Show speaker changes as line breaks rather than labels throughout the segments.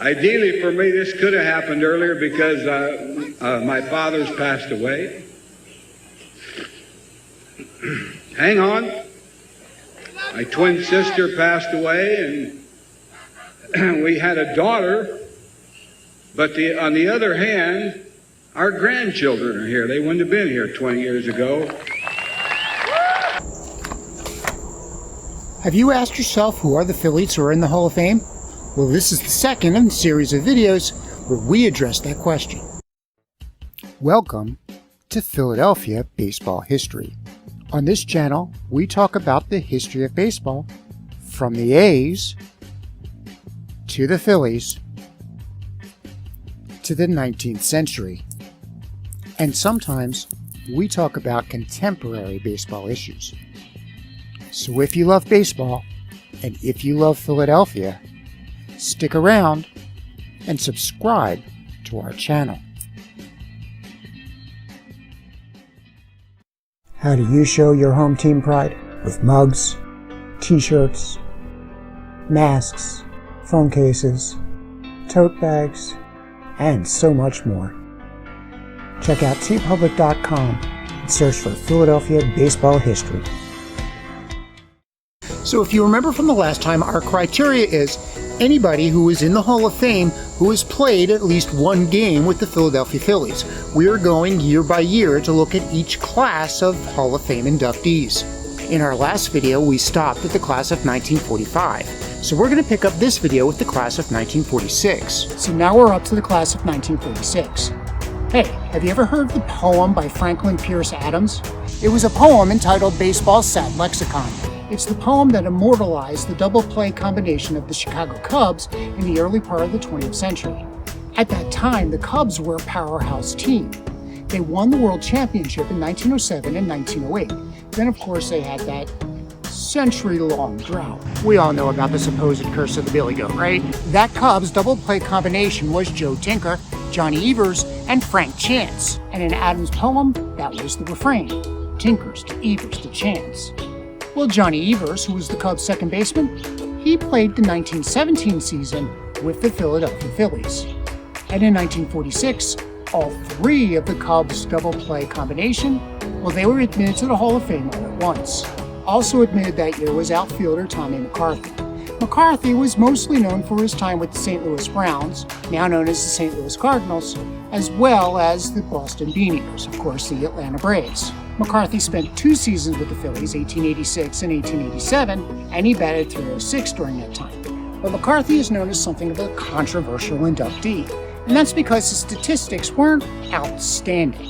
Ideally for me, this could have happened earlier because my father's passed away. Hang on. My twin sister passed away, and we had a daughter. But on the other hand, our grandchildren are here. They wouldn't have been here 20 years ago.
Have you asked yourself who are the Phillies who are in the Hall of Fame? Well, this is the second in the series of videos where we address that question. Welcome to Philadelphia Baseball History. On this channel, we talk about the history of baseball from the A's to the Phillies to the 19th century. And sometimes we talk about contemporary baseball issues. So if you love baseball and if you love Philadelphia, stick around and subscribe to our channel. How do you show your home team pride? With mugs, T-shirts, masks, phone cases, tote bags, and so much more. Check out tpublic.com and search for Philadelphia Baseball History. So if you remember from the last time, our criteria is anybody who is in the Hall of Fame who has played at least one game with the Philadelphia Phillies. We are going year by year to look at each class of Hall of Fame inductees. In our last video, we stopped at the class of 1945. So we're going to pick up this video with the class of 1946. So now we're up to the class of 1946. Hey, have you ever heard the poem by Franklin Pierce Adams? It was a poem entitled Baseball's Sad Lexicon. It's the poem that immortalized the double play combination of the Chicago Cubs in the early part of the 20th century. At that time, the Cubs were a powerhouse team. They won the World Championship in 1907 and 1908. Then, of course, they had that century-long drought. We all know about the supposed curse of the Billy Goat, right? That Cubs double play combination was Joe Tinker, Johnny Evers, and Frank Chance. And in Adams' poem, that was the refrain. Tinkers to Evers to Chance. Well, Johnny Evers, who was the Cubs' second baseman, he played the 1917 season with the Philadelphia Phillies. And in 1946, all three of the Cubs' double-play combination, well, they were admitted to the Hall of Fame all at once. Also admitted that year was outfielder Tommy McCarthy. McCarthy was mostly known for his time with the St. Louis Browns, now known as the St. Louis Cardinals, as well as the Boston Bean Eaters, of course, the Atlanta Braves. McCarthy spent 2 seasons with the Phillies, 1886 and 1887, and he batted .306 during that time. But McCarthy is known as something of a controversial inductee, and that's because his statistics weren't outstanding.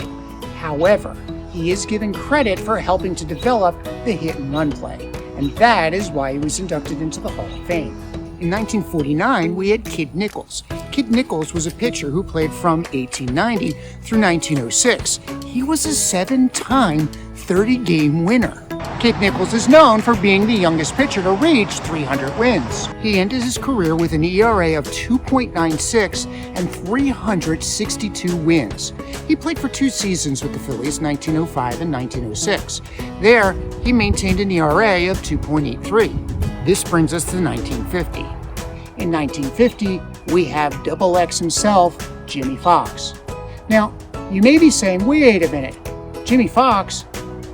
However, he is given credit for helping to develop the hit-and-run play, and that is why he was inducted into the Hall of Fame. In 1949, we had Kid Nichols. Kid Nichols was a pitcher who played from 1890 through 1906. He was a 7-time 30-game winner. Kid Nichols is known for being the youngest pitcher to reach 300 wins. He ended his career with an ERA of 2.96 and 362 wins. He played for 2 seasons with the Phillies, 1905 and 1906. There, he maintained an ERA of 2.83. This brings us to 1950. In 1950, we have Double X himself, Jimmy Foxx. Now, you may be saying, wait a minute, Jimmy Foxx?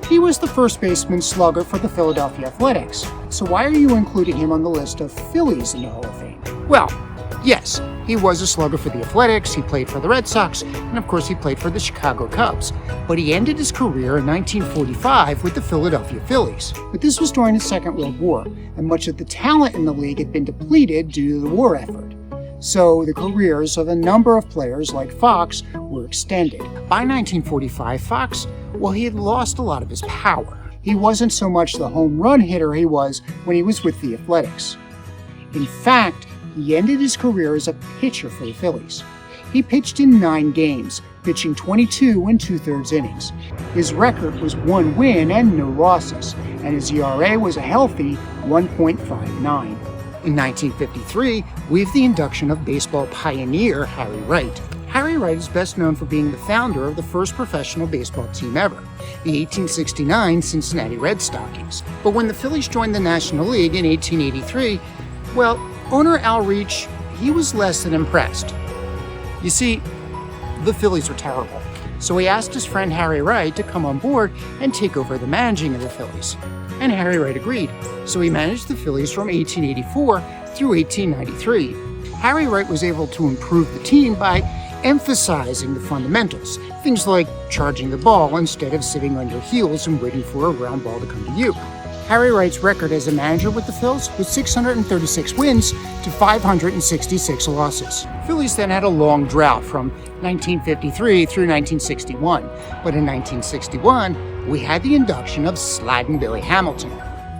He was the first baseman slugger for the Philadelphia Athletics. So why are you including him on the list of Phillies in the Hall of Fame? Well, yes, he was a slugger for the Athletics, he played for the Red Sox, and of course he played for the Chicago Cubs. But he ended his career in 1945 with the Philadelphia Phillies. But this was during the Second World War, and much of the talent in the league had been depleted due to the war effort. So the careers of a number of players like Foxx were extended. By 1945, Foxx, well, he had lost a lot of his power. He wasn't so much the home run hitter he was when he was with the Athletics. In fact, he ended his career as a pitcher for the Phillies. He pitched in 9 games, pitching 22 2/3 innings. His record was 1 win and no losses, and his ERA was a healthy 1.59. In 1953, we have the induction of baseball pioneer Harry Wright. Harry Wright is best known for being the founder of the first professional baseball team ever, the 1869 Cincinnati Red Stockings. But when the Phillies joined the National League in 1883, well, owner Al Reach, he was less than impressed. You see, the Phillies were terrible, so he asked his friend Harry Wright to come on board and take over the managing of the Phillies. And Harry Wright agreed, so he managed the Phillies from 1884 through 1893. Harry Wright was able to improve the team by emphasizing the fundamentals, things like charging the ball instead of sitting on your heels and waiting for a ground ball to come to you. Harry Wright's record as a manager with the Phils was 636 wins to 566 losses. Phillies then had a long drought from 1953 through 1961, but in 1961, we had the induction of Slidin' Billy Hamilton.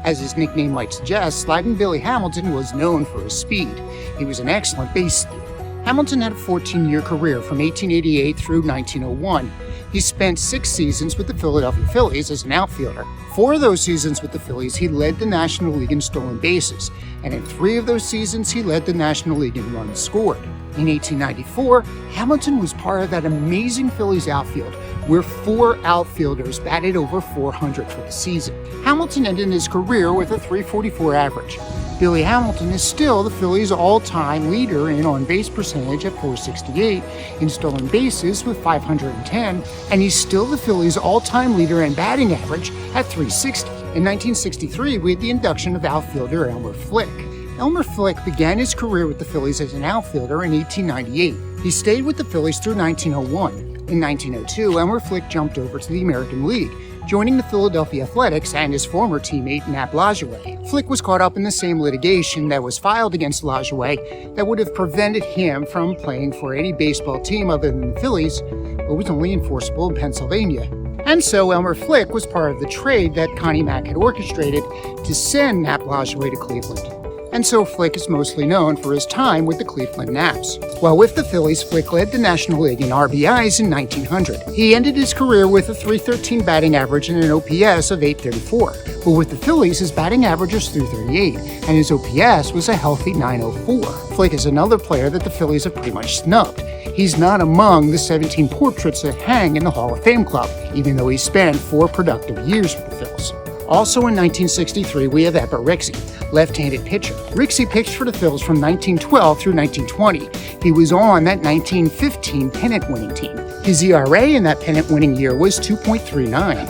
As his nickname might suggest, Slidin' Billy Hamilton was known for his speed. He was an excellent base stealer. Hamilton had a 14-year career from 1888 through 1901. He spent 6 seasons with the Philadelphia Phillies as an outfielder. 4 of those seasons with the Phillies, he led the National League in stolen bases, and in 3 of those seasons, he led the National League in runs scored. In 1894, Hamilton was part of that amazing Phillies outfield, where 4 outfielders batted over 400 for the season. Hamilton ended his career with a .344 average. Billy Hamilton is still the Phillies' all-time leader in on-base percentage at .468, in stolen bases with 510, and he's still the Phillies' all-time leader in batting average at .360. In 1963, we had the induction of outfielder Elmer Flick. Elmer Flick began his career with the Phillies as an outfielder in 1898. He stayed with the Phillies through 1901. In 1902, Elmer Flick jumped over to the American League, joining the Philadelphia Athletics and his former teammate Nap Lajoie. Flick was caught up in the same litigation that was filed against Lajoie that would have prevented him from playing for any baseball team other than the Phillies, but was only enforceable in Pennsylvania. And so Elmer Flick was part of the trade that Connie Mack had orchestrated to send Nap Lajoie to Cleveland. And so Flick is mostly known for his time with the Cleveland Naps. While with the Phillies, Flick led the National League in RBIs in 1900. He ended his career with a .313 batting average and an OPS of .834. But with the Phillies, his batting average was .338, and his OPS was a healthy .904. Flick is another player that the Phillies have pretty much snubbed. He's not among the 17 portraits that hang in the Hall of Fame club, even though he spent 4 productive years with the Phils. Also in 1963, we have Eppa Rixey, left-handed pitcher. Rixey pitched for the Phils from 1912 through 1920. He was on that 1915 pennant-winning team. His ERA in that pennant-winning year was 2.39.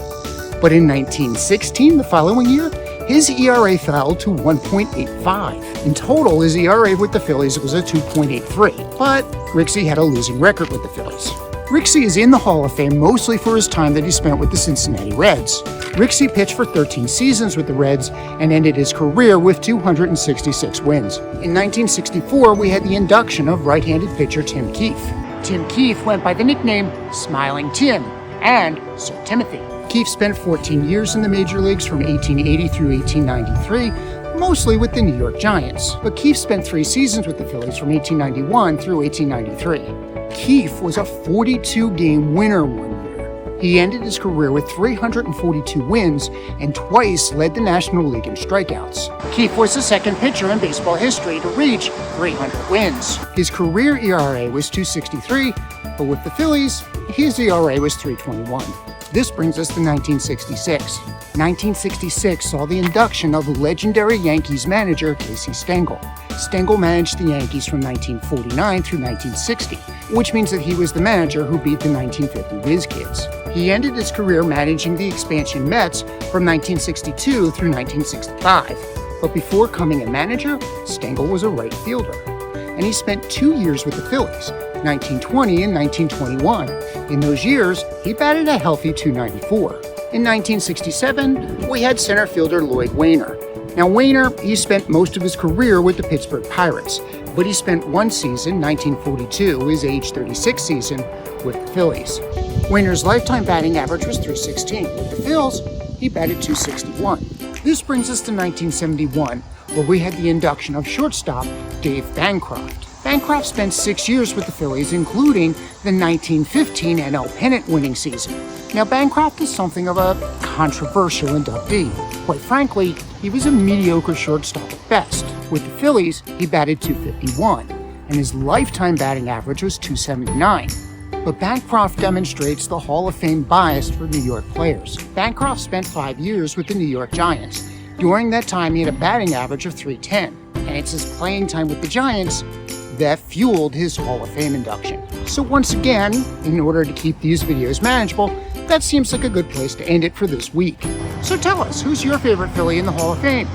But in 1916, the following year, his ERA fell to 1.85. In total, his ERA with the Phillies was a 2.83. But Rixey had a losing record with the Phillies. Rixey is in the Hall of Fame mostly for his time that he spent with the Cincinnati Reds. Rixey pitched for 13 seasons with the Reds and ended his career with 266 wins. In 1964, we had the induction of right-handed pitcher Tim Keefe. Tim Keefe went by the nickname Smiling Tim and Sir Timothy. Keefe spent 14 years in the major leagues from 1880 through 1893, mostly with the New York Giants. But Keefe spent 3 seasons with the Phillies from 1891 through 1893. Keefe was a 42-game winner one year. He ended his career with 342 wins and twice led the National League in strikeouts. Keefe was the second pitcher in baseball history to reach 300 wins. His career ERA was 2.63, but with the Phillies, his ERA was 3.21. This brings us to 1966. 1966 saw the induction of legendary Yankees manager Casey Stengel. Stengel managed the Yankees from 1949 through 1960, which means that he was the manager who beat the 1950 Whiz Kids. He ended his career managing the expansion Mets from 1962 through 1965. But before becoming a manager, Stengel was a right fielder. And he spent 2 years with the Phillies, 1920 and 1921. In those years, he batted a healthy .294. In 1967, we had center fielder Lloyd Waner. Now Waner, he spent most of his career with the Pittsburgh Pirates, but he spent 1 season, 1942, his age 36 season, with the Phillies. Waner's lifetime batting average was .316. With the Phils, he batted .261. This brings us to 1971, where we had the induction of shortstop Dave Bancroft. Bancroft spent 6 years with the Phillies, including the 1915 NL pennant winning season. Now, Bancroft is something of a controversial inductee. Quite frankly, he was a mediocre shortstop at best. With the Phillies, he batted .251, and his lifetime batting average was .279. But Bancroft demonstrates the Hall of Fame bias for New York players. Bancroft spent 5 years with the New York Giants. During that time, he had a batting average of .310, and it's his playing time with the Giants that fueled his Hall of Fame induction. So once again, in order to keep these videos manageable, that seems like a good place to end it for this week. So tell us, who's your favorite Philly in the Hall of Fame?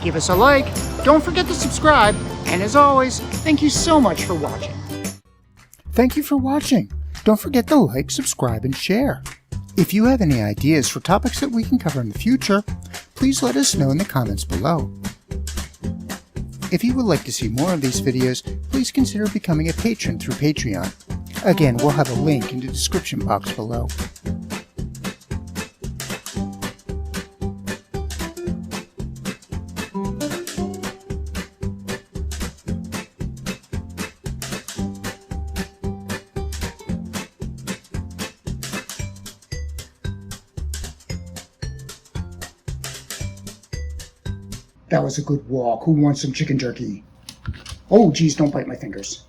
Give us a like, don't forget to subscribe, and as always, thank you so much for watching. Thank you for watching. Don't forget to like, subscribe, and share. If you have any ideas for topics that we can cover in the future, please let us know in the comments below. If you would like to see more of these videos, please consider becoming a patron through Patreon. Again, we'll have a link in the description box below. That was a good walk. Who wants some chicken jerky? Oh, geez, don't bite my fingers.